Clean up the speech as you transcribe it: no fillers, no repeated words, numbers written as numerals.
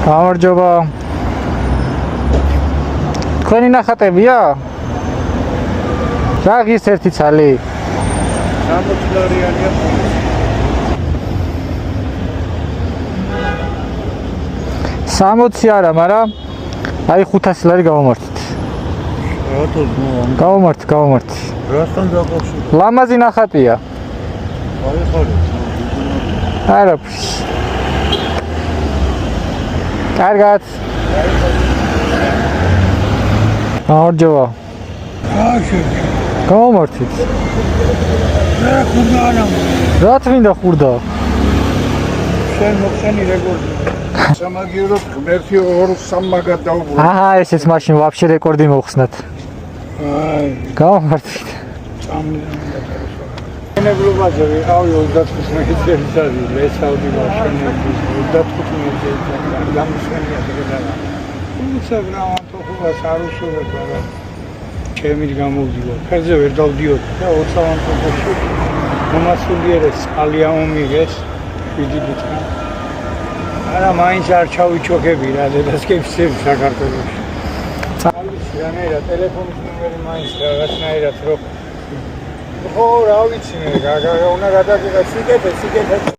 გამარჯობა. თქვენი ნახატებია? რა გის ერთი ცალი? 60 ლარიანია. 60 არა, მაგრამ აი 500 ლარი გავამართით. რატო? გავამართი. რასთან დაკავშირდა? ლამაზი ნახატია. აი ხარ. არაფერს. კარგად. გამარჯობა. გავამართით. რა ხურდა არა? რა თქმა ხურდა? შენ მოხსენი რეკორდი. სამაგიეროდ ღმერთი 2-3 მაგად დაუბრუნდა. აჰა, ესეც მაშინ ვაფშე რეკორდი მოხსნათ. აი, გავამართით. ენებლობაზე ვიყავი 25 მეტრისადმი, ლესავდი მაშინები 25 მეტრისადმი. გამოსვენია ეგრედა. უცებ ნავანტოხობას არ უშურებ, მაგრამ ჩემით გამოვდივარ. ფერზე ვერ დავდიოდი და 20 ანტოხოში მომასულიერეს ალია მომიგეს 7 ბიჭი. არა, მაინც არ ჩავიჩოქები რა, დედასკეფსები საქართველოში. წავიცი რანაირად ტელეფონის ნომერი მაინც რაღაცნაირად რო ხო, რა ვიცი მე, უნდა გადაგიღე სიკეთე